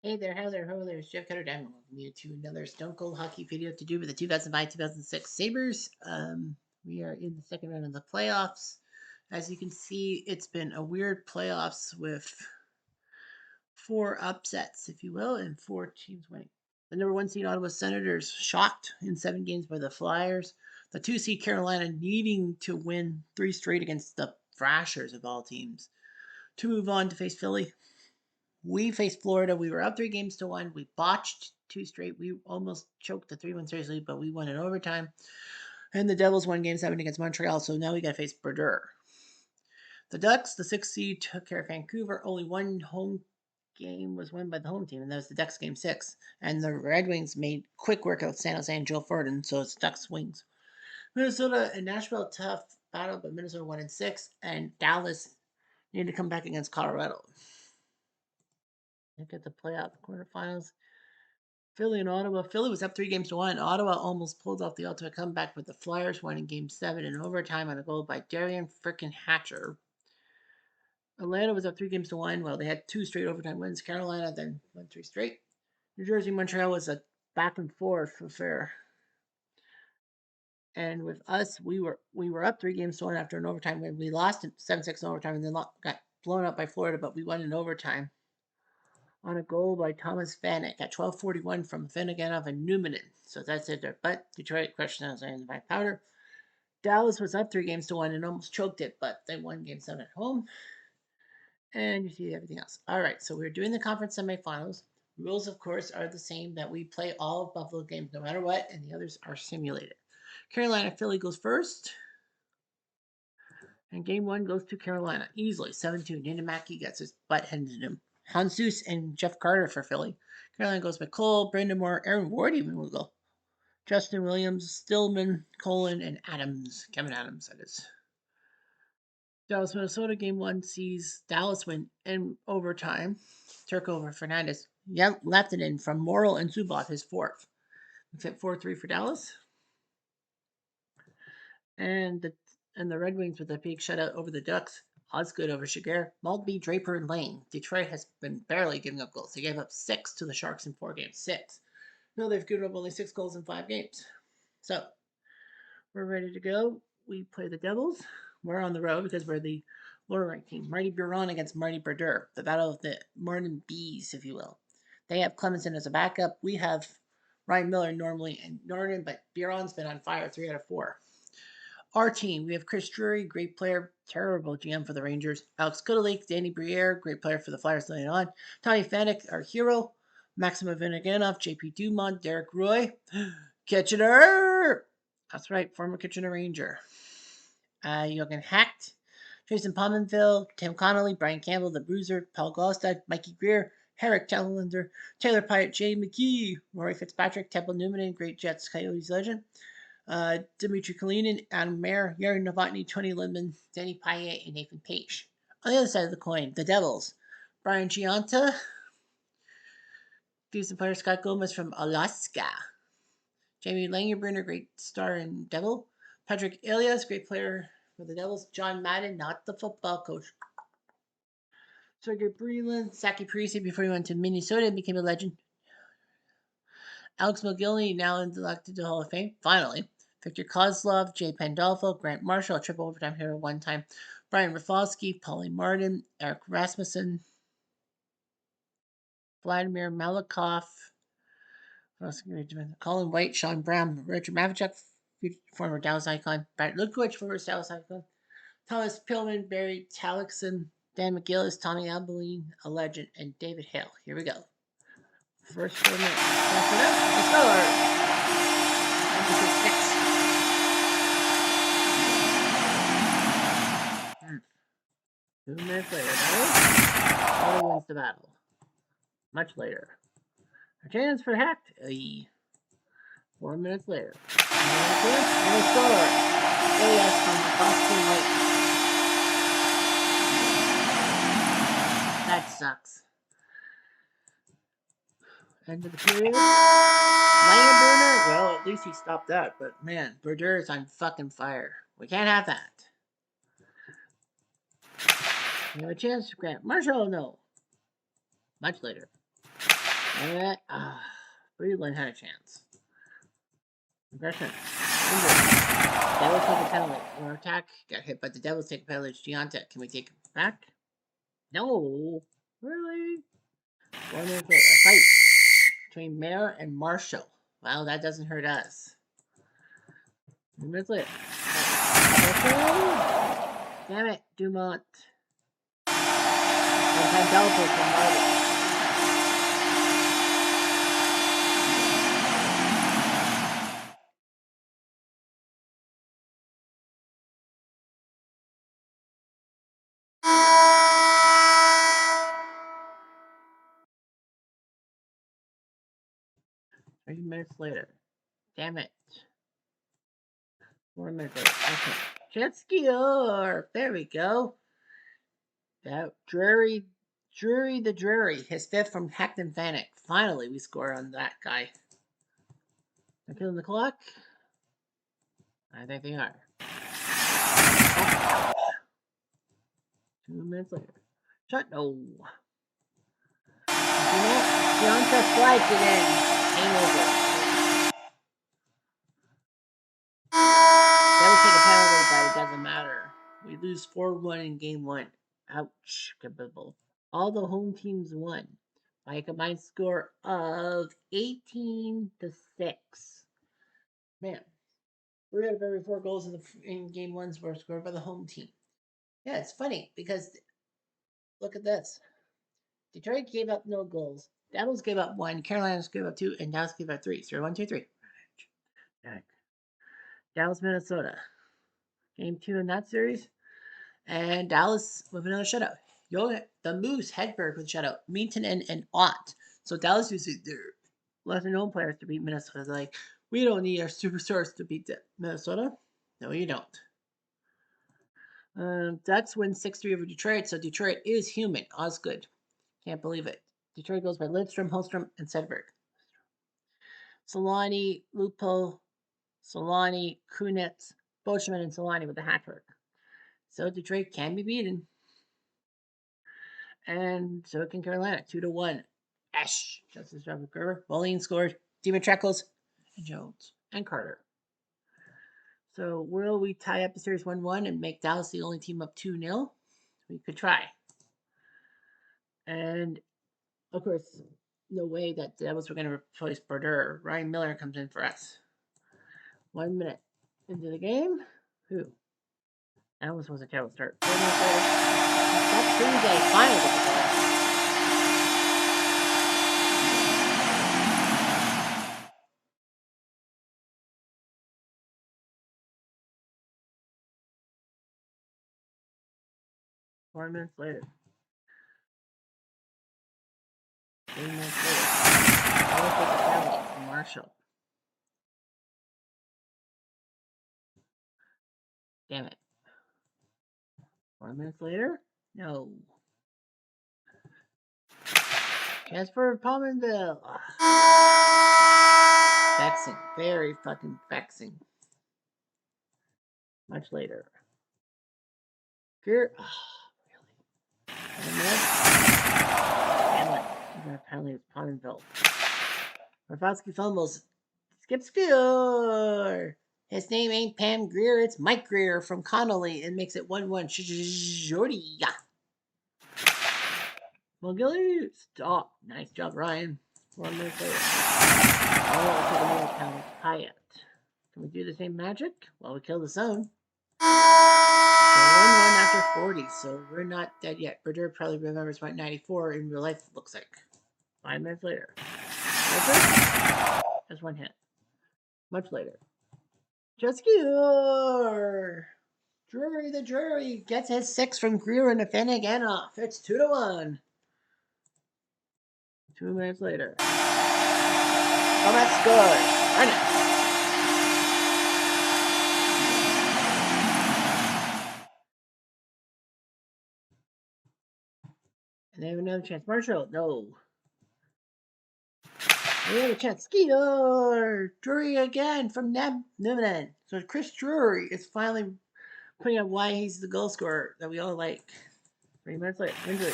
Hey there, how there, ho there, it's Jeff Cutter Diamond. Welcome you to another Stone Cold Hockey video to do with the 2005-2006 Sabres. We are in the second round of the playoffs. As you can see, it's been a weird playoffs with 4 upsets, if you will, and 4 teams winning. The number 1 seed Ottawa Senators shocked in 7 games by the Flyers. The 2 seed Carolina needing to win 3 straight against the Thrashers of all teams to move on to face Philly. We faced Florida. We were up 3 games to 1. We botched 2 straight. We almost choked the 3-1 series lead, but we won in overtime. And the Devils won Game 7 against Montreal, so now we got to face Brodeur. The Ducks, the 6th seed, took care of Vancouver. Only one home game was won by the home team, and that was the Ducks Game 6. And the Red Wings made quick work of San Jose and Joe Forden, so it's Ducks Wings. Minnesota and Nashville, tough battle, but Minnesota won in 6, and Dallas needed to come back against Colorado. Look at the playoff quarterfinals. Philly and Ottawa. Philly was up 3 games to 1. Ottawa almost pulled off the ultimate comeback, but the Flyers won in Game 7 in overtime on a goal by Darian frickin' Hatcher. Atlanta was up 3 games to 1. Well, they had 2 straight overtime wins. Carolina then won 3 straight. New Jersey, Montreal was a back and forth affair. And with us, we were up 3 games to 1 after an overtime win. We lost 7-6 in overtime and then got blown up by Florida, but we won in overtime on a goal by Thomas Vanek at 12:41 from Finneganov and Newman. So that's it there. But Detroit crushed San Jose by powder. Dallas was up 3 games to 1 and almost choked it, but they won Game 7 at home. And you see everything else. All right, so we're doing the conference semifinals. Rules, of course, are the same, that we play all of Buffalo games no matter what, and the others are simulated. Carolina, Philly goes first. And Game 1 goes to Carolina easily, 7-2. Niedermacky gets his butt handed to him. Hansus and Jeff Carter for Philly. Carolina goes McCall, Brendan Moore, Aaron Ward even will go. Justin Williams, Stillman, Colin, and Adams. Kevin Adams, that is. Dallas, Minnesota, Game 1 sees Dallas win in overtime. Turk over Fernandez. Left it in from Morrill and Zubov, his 4th. It's at 4-3 for Dallas. And the Red Wings with a big shutout over the Ducks. Osgood over Shiger. Maltby, Draper, and Lane. Detroit has been barely giving up goals. They gave up 6 to the Sharks in 4 games. 6. No, they've given up only 6 goals in 5 games. So, we're ready to go. We play the Devils. We're on the road because we're the lower ranked team. Marty Biron against Marty Brodeur. The battle of the Morning Bees, if you will. They have Clemenson as a backup. We have Ryan Miller normally and Norton, but Biron's been on fire 3 out of 4. Our team, we have Chris Drury, great player, terrible GM for the Rangers. Alex Kudalik, Danny Briere, great player for the Flyers later on. Tommy Vanek, our hero. Maxima Vinaganov, JP Dumont, Derek Roy. Kitchener! That's right, former Kitchener Ranger. Jürgen Hacht, Jason Pominville, Tim Connolly, Brian Campbell, the Bruiser, Paul Glostad, Mikey Greer, Herrick Challenger, Taylor Pyatt, Jay McKee, Rory Fitzpatrick, Temple Newman, Great Jets Coyotes legend. Dmitry Kalinin, Adam Mayer, Yuri Novotny, Tony Lindman, Danny Payet, and Nathan Page. On the other side of the coin, the Devils. Brian Gianta, decent player, Scott Gomez from Alaska. Jamie Langenbrunner, great star and Devil. Patrick Elias, great player for the Devils. John Madden, not the football coach. Sergei Breland, Saki Parisi before he went to Minnesota and became a legend. Alex McGillney, now elected to the Hall of Fame, finally. Victor Kozlov, Jay Pandolfo, Grant Marshall, triple overtime hero 1 time. Brian Rafalski, Paulie Martin, Eric Rasmussen, Vladimir Malakoff, Colin White, Sean Brown, Richard Mavchuk, former Dallas icon, Brad Lukowicz, former Dallas icon, Thomas Pillman, Barry Talixon, Dan McGillis, Tommy Abilene, a legend, and David Hale. Here we go. First 4 minutes. Let's go. Episode 6. 2 minutes later, Kelly wins the battle. Much later. A chance for Hacked. 4 minutes later. And a score. Elias from the Boston White. That sucks. End of the period. Langenbrunner, well, at least he stopped that. But man, Brodeur is on fucking fire. We can't have that. We have a chance to grant Marshall, no. Much later. And Breedlin had a chance. Aggression. Devils take a penalty. Our attack got hit, but the Devils take a penalty. Gianta, can we take it back? No. Really? 4 minutes later. A fight between Mayor and Marshall. Well, that doesn't hurt us. 2 minutes later. Damn it, Dumont. And Pandolfo from Marvel. 3 minutes later. Damn it. 4 minutes later. Okay. Jet skier. There we go. That Drury the Drury. His 5th from Hackton Vanek. Finally, we score on that guy. They're killing the clock. I think they are. 2 minutes later. Shut no. Gianta slides it in. Game over. That would take a penalty, but it doesn't matter. We lose 4-1 in game 1. Ouch. All the home teams won by a combined score of 18-6. Man, 3 out of every 4 goals in game 1s were scored by the home team. Yeah, it's funny because look at this. Detroit gave up no goals. Devils gave up 1. Carolinas gave up 2, and Dallas gave up 3. So 1, 2, 3. Dallas, Minnesota. Game 2 in that series. And Dallas with another shutout. The Moose, Hedberg with shutout. Meanton and Ott. So Dallas used their lesser known players to beat Minnesota. They're like, we don't need our superstars to beat Minnesota. No, you don't. Ducks win 6-3 over Detroit. So Detroit is human. Osgood. Can't believe it. Detroit goes by Lidstrom, Holmstrom, and Sedberg. Solani, Lupo, Solani, Kunitz, Boschman, and Solani with the hat trick. So Detroit can be beaten. And so can Carolina, 2-1. Ash, Justice Robert Gerber. Moline scored. Dimitrakos, and Jones, and Carter. So will we tie up the series 1-1 and make Dallas the only team up 2-0? We could try. And of course, no way that the Devils were going to replace Brodeur. Ryan Miller comes in for us. 1 minute into the game. Who? That was a terrible start. 4 minutes later. That's Tuesday. Finally gets the ball. Four minutes later. 3 minutes later. I'll take a penalty from Marshall. Damn it. 4 minutes later? No. Jasper Palmerville. Vexing. Very fucking vexing. Much later. Really? 7 minutes? Damn it. Apparently it's Palmerville. Rafalski fumbles. Skip score. His name ain't Pam Greer, it's Mike Greer from Connolly, and makes it 1-1. Jordy. McGilly, stop. Nice job, Ryan. 1 minute later. Hyatt. Can we do the same magic? Well, we kill the zone. So 1-1 after 40, so we're not dead yet. Brodeur probably remembers what 94 in real life looks like. 5 minutes later. Just 1 hit. Much later. Jesskier! Drury the Drury gets his 6 from Greer and Finnegan off. It's 2-1. 2 minutes later. Thomas scores. Run it. And they have another chance. Marshall, no. We have a chance. Skeeter! Drury again from Niven. So Chris Drury is finally putting up why he's the goal scorer that we all like. 3 minutes later. Injury.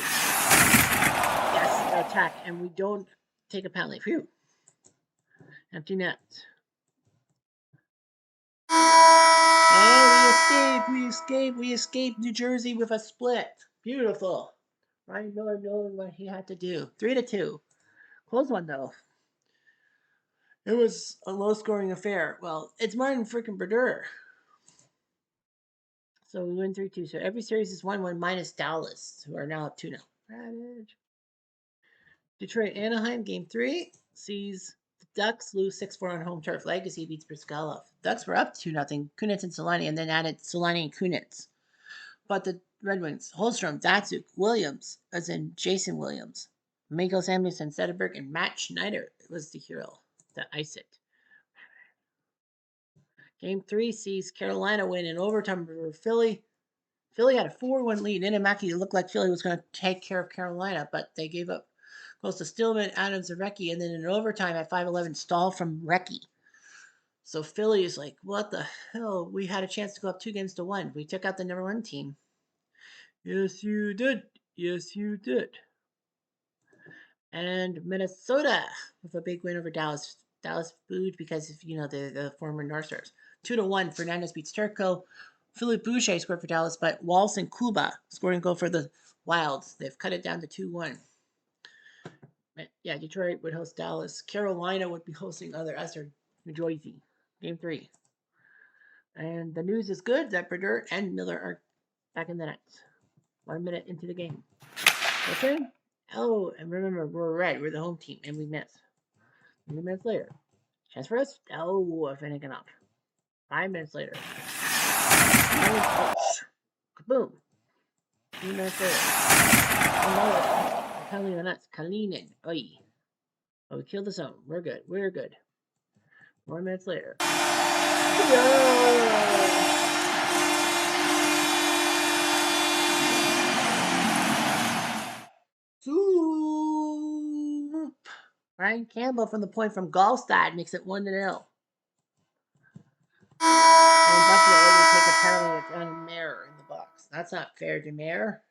Yes, attack. And we don't take a penalty. Phew. Empty net. And we escaped New Jersey with a split. Beautiful. Ryan Miller knowing what he had to do. 3-2. Close one though. It was a low-scoring affair. Well, it's Martin freaking Brodeur. So we win 3-2. So every series is 1-1 minus Dallas, who are now up 2-0. Detroit Anaheim game 3 sees the Ducks lose 6-4 on home turf. Legacy beats Briskalov. Ducks were up 2-0. Kunitz and Solani, and then added Solani and Kunitz. But the Red Wings, Holstrom, Datsuk, Williams, as in Jason Williams, Miguel Samuelson, Sederberg, and Matt Schneider was the hero to ice it. Game 3 sees Carolina win in overtime over Philly. Philly had a 4-1 lead. Inamaki looked like Philly was going to take care of Carolina, but they gave up goals to Stillman, Adams, and Recchi, and then in overtime at 5:11, stall from Recchi. So Philly is like, what the hell? We had a chance to go up 2-1. We took out the number 1 team. Yes, you did. Yes, you did. And Minnesota with a big win over Dallas. Dallas booed because of the former North Stars. 2-1. Fernandez beats Turco. Philip Boucher scored for Dallas, but Walsh and Kuba scoring goal for the Wilds. They've cut it down to 2-1. Yeah, Detroit would host Dallas. Carolina would be hosting other Esther, New Jersey. Game 3. And the news is good that Brodeur and Miller are back in the nets. 1 minute into the game. Okay? Oh, and remember, we're red. We're the home team, and we miss. 3 minutes later. Chance for us? Oh, Finnegan up. 5 minutes later. Kaboom. 3 minutes later. Another. Penalty on the nuts. Kalinin. Oi. Oh, we killed the zone. We're good. We're good. 4 minutes later. Soup. Ryan Campbell from the point from Gallstad makes it 1-0. And Buffalo will take a penalty on Mayer in the box. That's not fair to Mayer.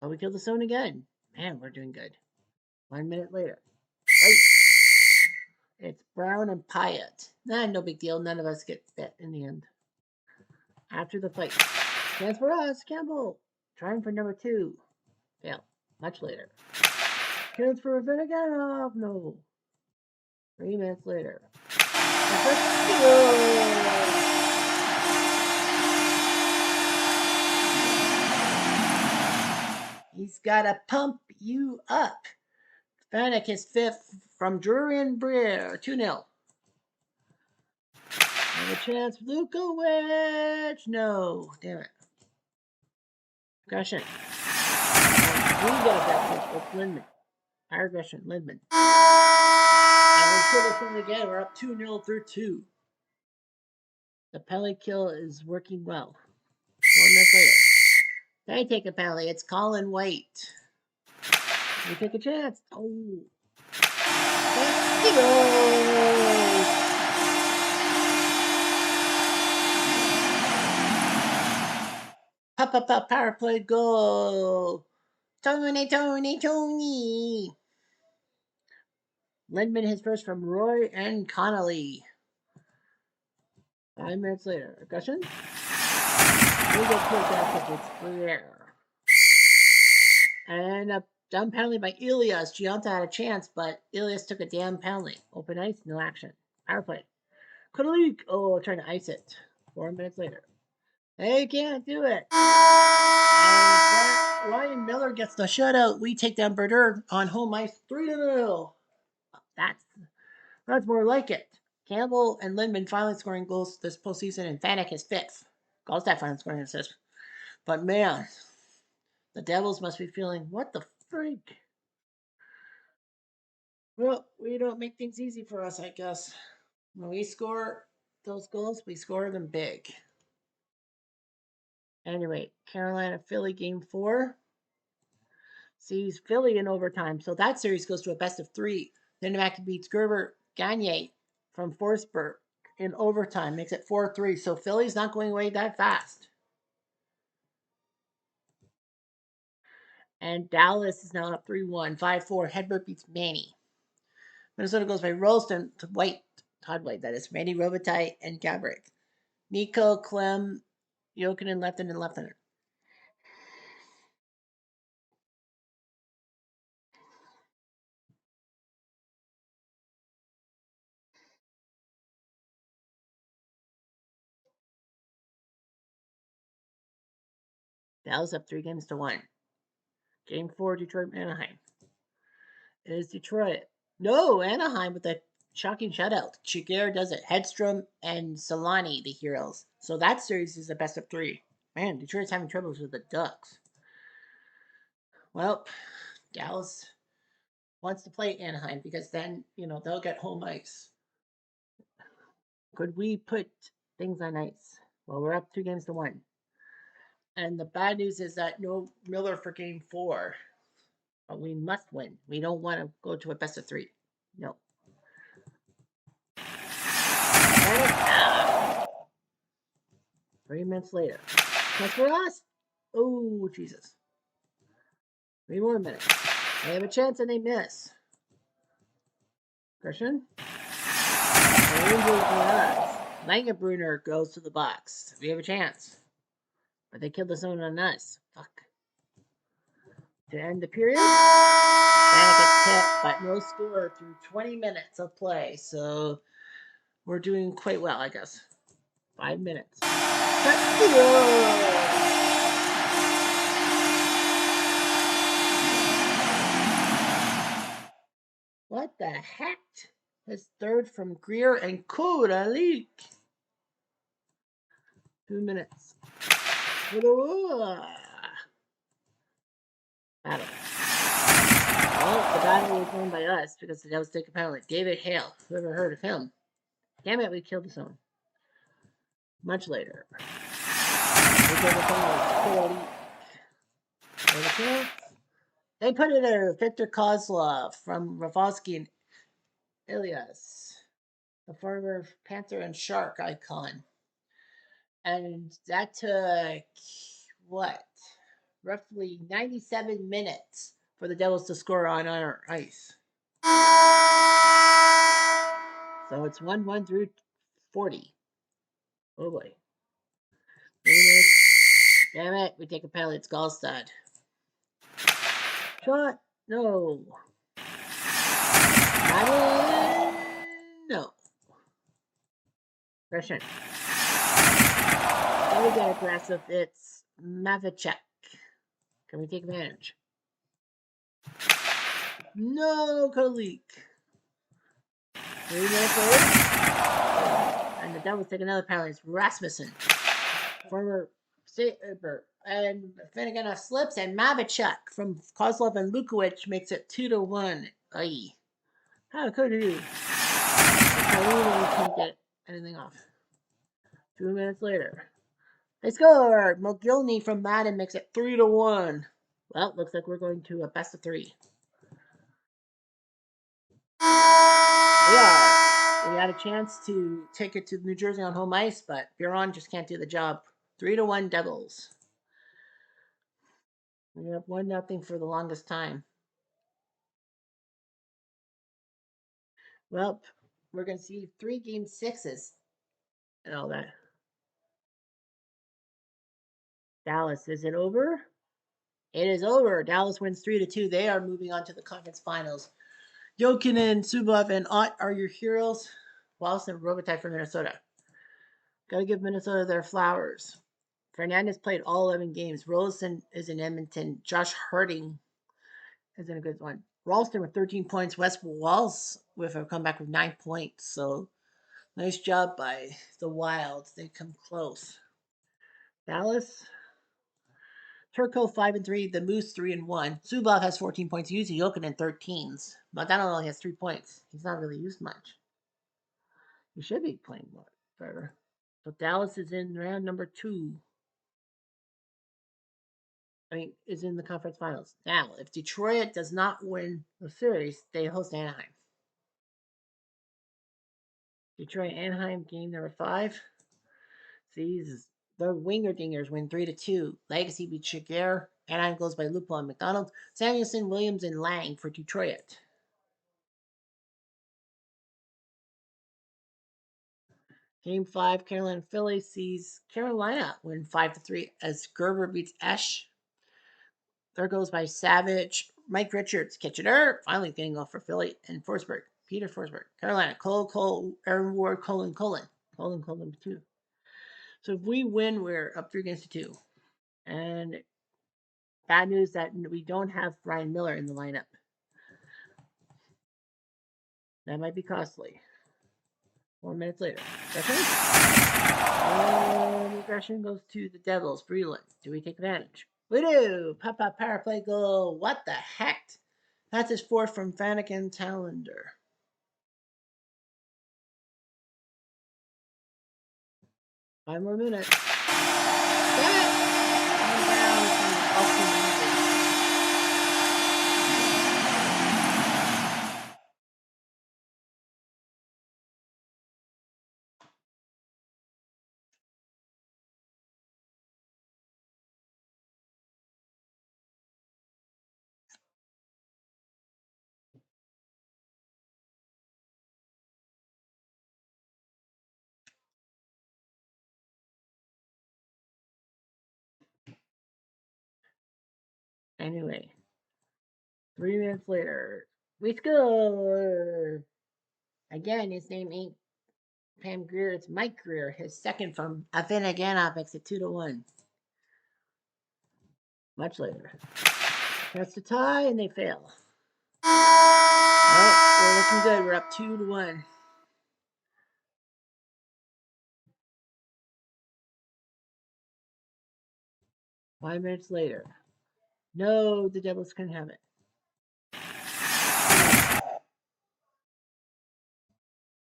But we killed the zone again. Man, we're doing good. 1 minute later. Right. It's Brown and Pyatt. No big deal. None of us get bit in the end. After the fight. Chance for us, Campbell. Trying for number 2. Fail. Much later. Chance for Vinaganov. No. 3 minutes later. He's got to pump you up. Fanek is 5th from Durian Breer. 2-0. And a chance. Lukowicz. No. Damn it. Aggression. We get a back with Lindman. Our aggression. Lindman. And we kill this one again. We're up 2-0 through 2. The penalty kill is working well. 1 minute later. They take a penalty. It's Colin White. We take a chance. Oh. Power play goal. Tony. Lindman his first from Roy and Connolly. 5 minutes later. Aggression. We get kicked out it's clear. And a dumb penalty by Elias. Gianta had a chance, but Elias took a damn penalty. Open ice, no action. Power play. Kudalik. Oh, trying to ice it. 4 minutes later. They can't do it. And Ryan Miller gets the shutout. We take down Brodeur on home ice 3-0. That's more like it. Campbell and Lindman finally scoring goals this postseason, and Fanek is 5th. Gallstad finally scoring assists. But man, the Devils must be feeling, what the freak? Well, we don't make things easy for us, I guess. When we score those goals, we score them big. Anyway, Carolina-Philly game 4 sees Philly in overtime. So that series goes to a best of 3. Then Mackey beats Gerber Gagne from Forsberg in overtime. Makes it 4-3. So Philly's not going away that fast. And Dallas is now up 3-1. 5-4. Hedberg beats Manny. Minnesota goes by Rolston to White. Todd White, that is. Manny Robitaille and Gabrick. Nico, Clem, Jokinen, Lefton, and Leftoner. Dallas up 3-1. Game 4, Detroit, Anaheim. It is Detroit. No, Anaheim with a shocking shutout. Chiguer does it. Hedstrom and Solani, the heroes. So that series is a best of 3. Man, Detroit's having troubles with the Ducks. Well, Dallas wants to play Anaheim because then, they'll get home ice. Could we put things on ice? Well, we're up 2-1. And the bad news is that no Miller for game 4. But we must win. We don't want to go to a best of 3. No. 3 minutes later. That's for us. Oh, Jesus. 3 more minutes. They have a chance and they miss. Christian? Langenbrunner goes to the box. We have a chance. But they killed the zone on us. Fuck. To end the period, Bannock gets hit, but no score through 20 minutes of play. So we're doing quite well, I guess. 5 minutes. What the heck? His third from Greer and Kuralik. 2 minutes. Battle. Well, the battle was won by us because that was taken penalty. David Hale. Whoever heard of him? Damn it, we killed the zone. Much later. They put it there. Victor Kozlov from Rafalski and Ilias, the former Panther and Shark icon. And that took, what? Roughly 97 minutes for the Devils to score on our ice. So it's 1-1 through 40. Oh boy. Damn it, we take a penalty. It's Gallstad. Shot. No. No. Russian. Then we get aggressive. It's Mavicek. Can we take advantage? No, Kolik. 3 minutes later. And the Devils take another penalty. It's Rasmussen. Former Saber. And Finnegan slips, and Mavicek from Kozlov and Lukowicz makes it 2-1. Aye. How could he? Can't get anything off. 2 minutes later. They scored! Mogilny from Madden makes it 3-1. Well, looks like we're going to a best of 3. We are. We had a chance to take it to New Jersey on home ice, but Buron just can't do the job. 3-1 Devils. We have 1-0 for the longest time. Well, we're going to see 3 game 6s and all that. Dallas, is it over? It is over. Dallas wins 3-2. They are moving on to the conference finals. Jokinen, Subov, and Ott are your heroes. Wallace and Robitaille for Minnesota. Gotta give Minnesota their flowers. Fernandez played all 11 games. Rolison is in Edmonton. Josh Harding is in a good one. Ralston with 13 points. West Walls with a comeback with 9 points. So nice job by the Wild. They come close. Dallas. Turco 5-3. The Moose 3-1. Subov has 14 points. Yuzi Jokinen 13s. Modano only has 3 points. He's not really used much. He should be playing more better. So Dallas is in round number 2. Is in the conference finals. Now, if Detroit does not win the series, they host Anaheim. Detroit Anaheim game number 5. See, the Winger Dingers win 3-2. Legacy beat Chiguer Anaheim goes by Lupo and McDonald. Samuelson, Williams, and Lang for Detroit. Game 5, Carolina Philly sees Carolina win 5-3 as Gerber beats Esch. There goes by Savage, Mike Richards, Kitchener, finally getting off for Philly, and Forsberg, Peter Forsberg. Carolina, Cole, Aaron Ward, Colin, 2. So if we win, we're up 3-2. And bad news that we don't have Brian Miller in the lineup. That might be costly. 4 minutes later. And aggression goes to the Devils. Breland. Do we take advantage? We do. Papa power play goal. What the heck? That's his 4th from Fanakin Tallender. 5 more minutes. Damn it! Anyway, 3 minutes later, we score. Again, his name ain't Pam Greer, it's Mike Greer. His 2nd from Afinaganov makes it 2-1. Much later. That's the tie, and they fail. Oh, we're looking good. We're up 2-1. Five minutes later. No, the Devils couldn't have it.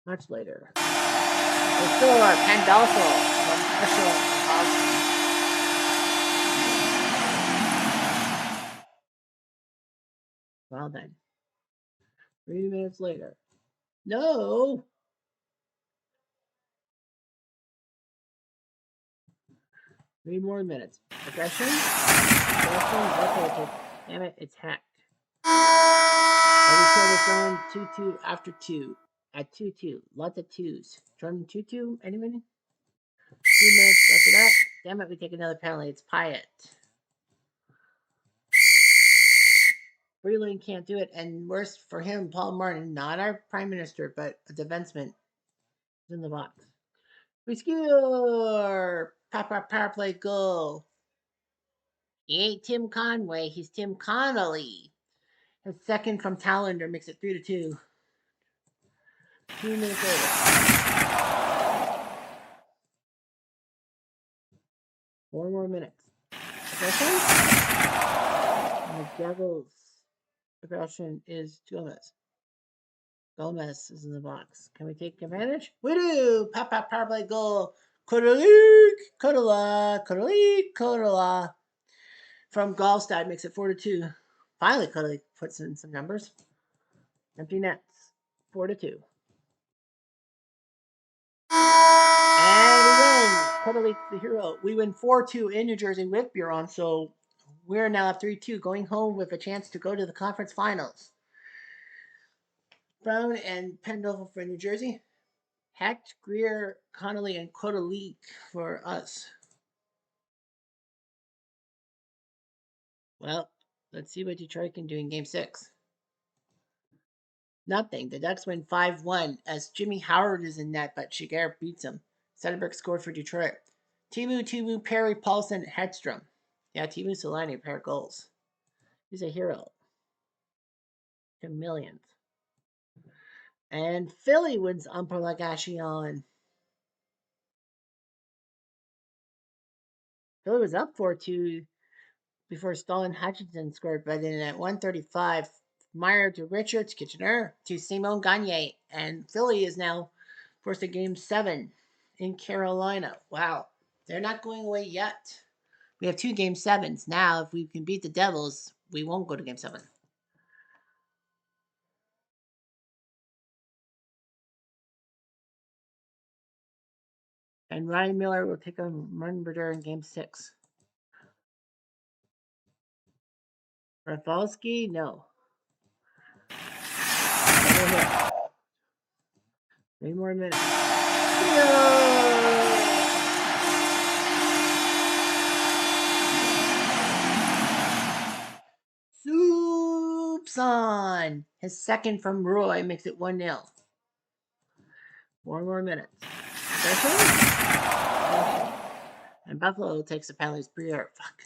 Much later. They score. Pandolfo from Marshall. Well done. 3 minutes later. No. 3 more minutes. Aggression. Damn it, it's hacked. Every kill is going 2-2 after 2. At 2-2. Lots of 2s. Jordan 2-2. Anybody? 2 minutes after that. Damn it, we take another penalty. It's Pyatt. Breland can't do it. And worse for him, Paul Martin, not our prime minister, but a defenseman, is in the box. We score! Power play goal. He ain't Tim Conway. He's Tim Connolly. His 2nd from Tallender makes it 3-2. 2 minutes later. 4 more minutes. Aggression? And the Devils' aggression is Gomez. Gomez is in the box. Can we take advantage? We do! Power play goal. Kodala. From Gallstad makes it 4-2. Finally, Kodalik puts in some numbers. Empty nets. 4-2. And we win. Kodalik's the hero. We win 4-2 in New Jersey with Buron, so we're now at 3-2, going home with a chance to go to the conference finals. Brown and Pendleton for New Jersey. Hecht, Greer, Connolly, and Kodalik for us. Well, let's see what Detroit can do in Game 6. Nothing. The Ducks win 5-1 as Jimmy Howard is in net, but Shiger beats him. Sederberg scored for Detroit. Timu, Perry, Paulson, Hedstrom. Yeah, Timu Solani, a pair of goals. He's a hero. To millions. And Philly wins on Prolongation. Philly was up 4-2 before Stalin Hutchinson scored, but then at 1:35, Meyer to Richards, Kitchener to Simon Gagne, and Philly is now forced to Game 7 in Carolina. Wow, they're not going away yet. We have 2 Game 7s. Now, if we can beat the Devils, we won't go to Game 7. And Ryan Miller will take on Martin Brodeur in Game 6. Rafalski, no. 3 more minutes. No! Soupson! His second from Roy makes it 1-0. 4 more minutes. And Buffalo takes the penalties. Briere. Fuck.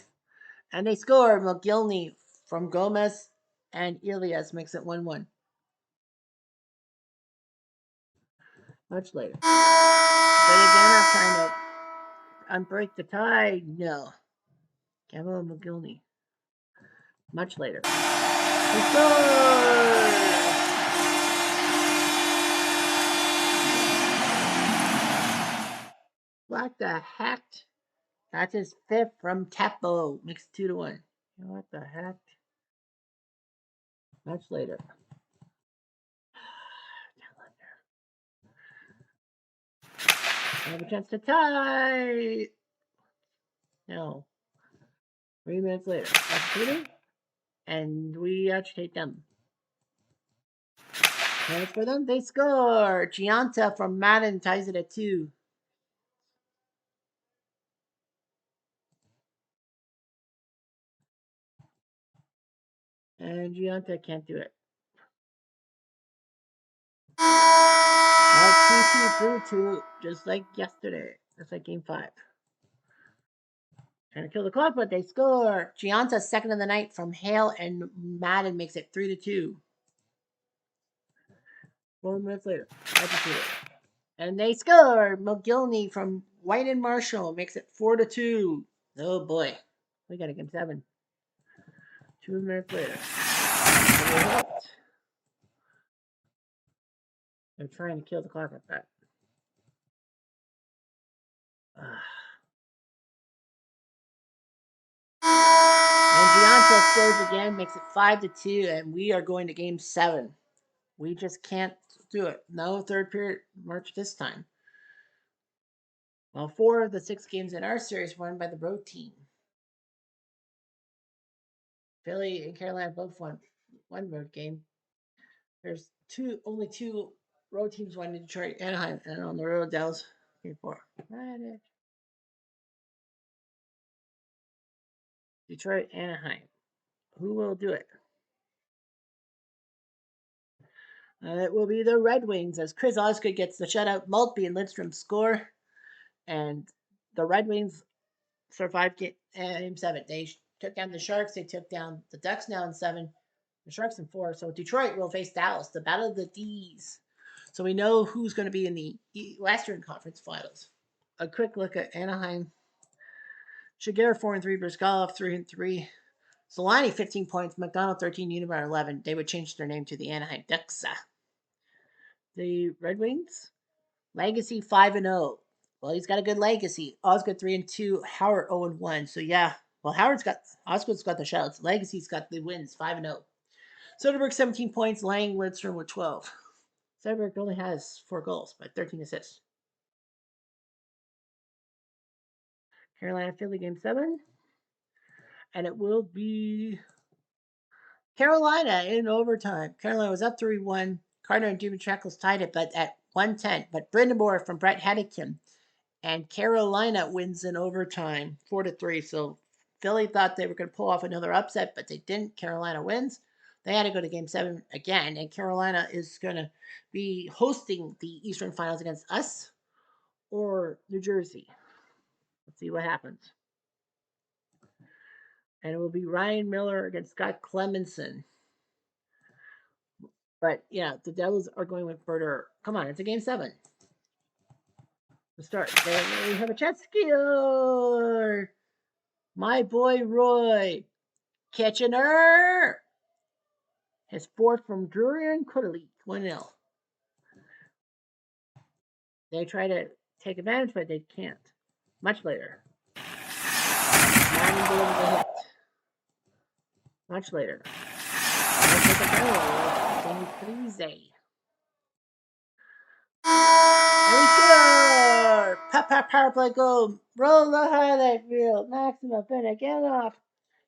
And they score. McGillney from Gomez and Elias makes it 1-1. Much later. But again, I'm trying to unbreak the tie. No. Campbell and McGillney. Much later. He scores! What the heck? That's his fifth from Tapo. Makes 2-1. You know what the heck? Much later. I have a chance to tie. No. 3 minutes later. That's and we agitate them. Chance for them. They score. Gianta from Madden ties it at 2. And Gianta can't do it. 2-2, just like yesterday. Just like game 5. Trying to kill the clock, but they score. Gianta second of the night from Hale, and Madden makes it 3-2. 4 minutes later. And they score. McGillney from White and Marshall makes it 4-2. Oh boy. We got a game 7. 2 minutes later. They're trying to kill the clock like that. And Gianta scores again, makes it 5-2, and we are going to game 7. We just can't do it. No third period march this time. Well, 4 of the 6 games in our series won by the road team. Philly and Carolina both won one road game. There's only 2 road teams won in Detroit, Anaheim, and on the road Dallas. Game 4. Detroit, Anaheim. Who will do it? It will be the Red Wings as Chris Osgood gets the shutout. Maltby and Lidstrom score, and the Red Wings survived game 7. They took down the Sharks. They took down the Ducks now in 7. The Sharks in 4. So Detroit will face Dallas, the battle of the D's. So we know who's going to be in the Western Conference Finals. A quick look at Anaheim. Shiger 4-3, Briskalov 3-3. Solani 15 points, McDonald 13, Unibar 11. They would change their name to the Anaheim Ducks. The Red Wings, legacy 5-0. Well, he's got a good legacy. Osgood 3-2, Howard 0-1. So yeah, well Osgood's got the shouts. Legacy's got the wins 5-0. Soderberg 17 points, Lang Lidstrom with 12. Soderberg only has 4 goals, but 13 assists. Carolina Philly game 7. And it will be Carolina in overtime. Carolina was up 3-1. Carter and Dimitrakos tied it, but at 1:10. But Brindamore from Brett Hedican. And Carolina wins in overtime, 4-3. So Philly thought they were going to pull off another upset, but they didn't. Carolina wins. They had to go to game 7 again, and Carolina is going to be hosting the Eastern Finals against us or New Jersey. Let's see what happens. And it will be Ryan Miller against Scott Clemenson. But yeah, the Devils are going with Berter. Come on, it's a game 7. Let's start. They have a chance to score. My boy Roy Kitchener. His 4th from Drury and Cuddly. 1-0. They try to take advantage, but they can't. Much later. Madden delivers a hit. Much later. They take a penalty. Please. And we score! Power play goal. Roll the highlight reel. Maxima Bennett, get off.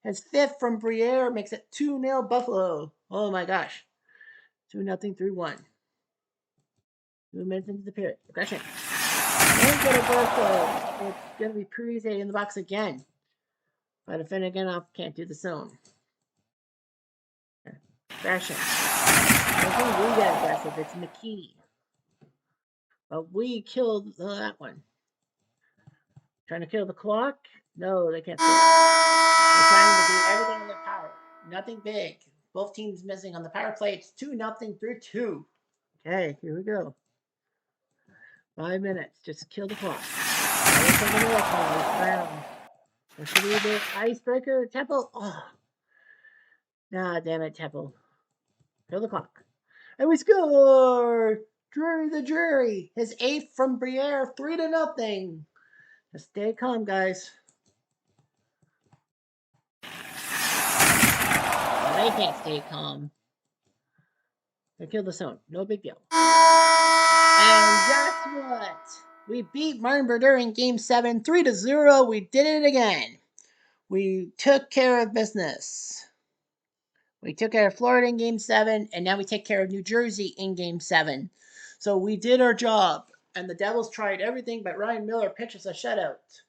His fifth from Briere makes it 2-0 Buffalo. Oh my gosh. 2-0, 3-1. 2 minutes into the period. Aggression. Don't get a goal, it's going to be Parise in the box again. But if Finnegan can't do the zone. Aggression. I think we get aggressive. It's McKee. But we killed that one. Trying to kill the clock? No, they can't. They're trying to do everything in their power. Nothing big. Both teams missing on the power play. It's 2-0 through 2. Okay, here we go. 5 minutes. Just kill the clock. What should we do? Icebreaker? Temple? Oh. Ah, damn it, Temple. Kill the clock. And we score! Drury the Jury. His 8th from Briere. 3-0. Just stay calm, guys. They can't stay calm. They killed the zone. No big deal. And guess what? We beat Martin Brodeur in Game 7, 3-0. We did it again. We took care of business. We took care of Florida in Game 7, and now we take care of New Jersey in Game 7. So we did our job, and the Devils tried everything, but Ryan Miller pitched us a shutout.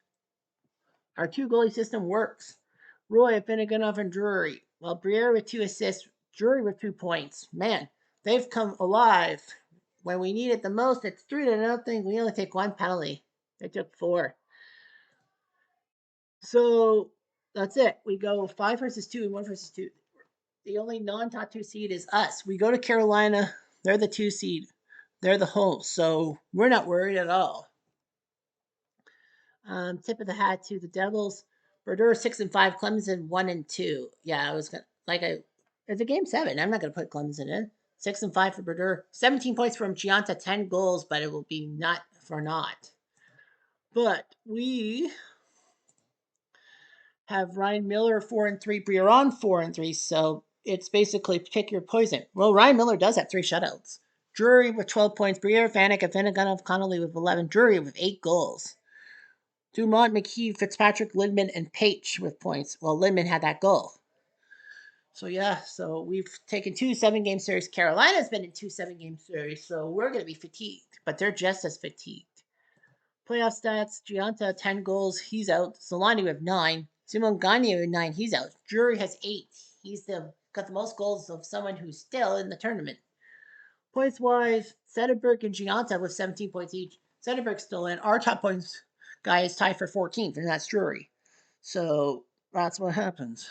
Our 2-goalie system works. Roy, Finneganov, and Drury. Well, Briere with 2 assists, Drury with 2 points. Man, they've come alive. When we need it the most, it's 3-0. We only take 1 penalty. They took 4. So that's it. We go 5 versus 2 and 1 versus 2. The only non-top 2 seed is us. We go to Carolina. They're the 2 seed. They're the host. So we're not worried at all. Tip of the hat to the Devils. Brodeur 6-5, Clemson 1-2. Yeah, I was gonna it's a Game 7. I'm not gonna put Clemson in. 6-5 for Brodeur. 17 points from Gianta, 10 goals, but it will be not for naught. But we have Ryan Miller 4-3, Briere on 4-3, so it's basically pick your poison. Well, Ryan Miller does have 3 shutouts. Drury with 12 points, Briere, Vanek, and Finnegan, Connolly with 11, Drury with 8 goals. Dumont, McKee, Fitzpatrick, Lindman, and Page with points. Well, Lindman had that goal. So, yeah, so we've taken 2 7-game series. Carolina's been in 2 7-game series, so we're going to be fatigued, but they're just as fatigued. Playoff stats, Gianta, 10 goals, he's out. Solani with 9. Simon Gagne with 9, he's out. Drury has 8. He's got the most goals of someone who's still in the tournament. Points-wise, Sederberg and Gianta with 17 points each. Sederberg's still in. Our top points guy is tied for 14th, and that's Drury. So that's what happens.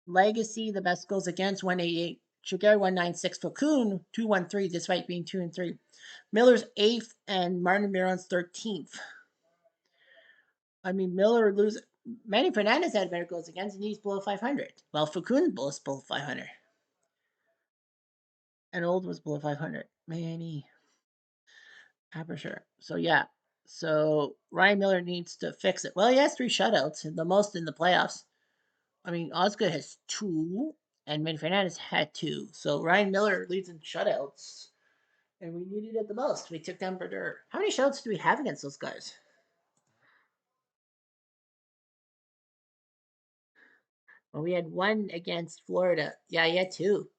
Legacy, the best goals against, 188. Sugar 196. Falcoon 213, despite being 2-3. Miller's 8th and Martin Miron's 13th. I mean, Miller loses. Manny Fernandez had better goals against, and he's below 500. Well, Falcoon was below 500. And Old was below 500. Manny. Aperture. So, yeah. So, Ryan Miller needs to fix it. Well, he has 3 shutouts, the most in the playoffs. I mean, Osgood has 2, and Manny Fernandez had 2. So, Ryan Miller leads in shutouts. And we needed it the most. We took down Brodeur. How many shutouts do we have against those guys? Well, we had 1 against Florida. Yeah, he had 2.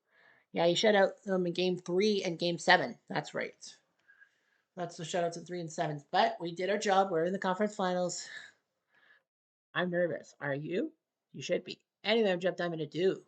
Yeah, he shut out them in Game 3 and Game 7. That's right. That's the shutouts in 3 and 7. But we did our job. We're in the conference finals. I'm nervous. Are you? You should be. Anyway, I'm jumped. I'm going to do.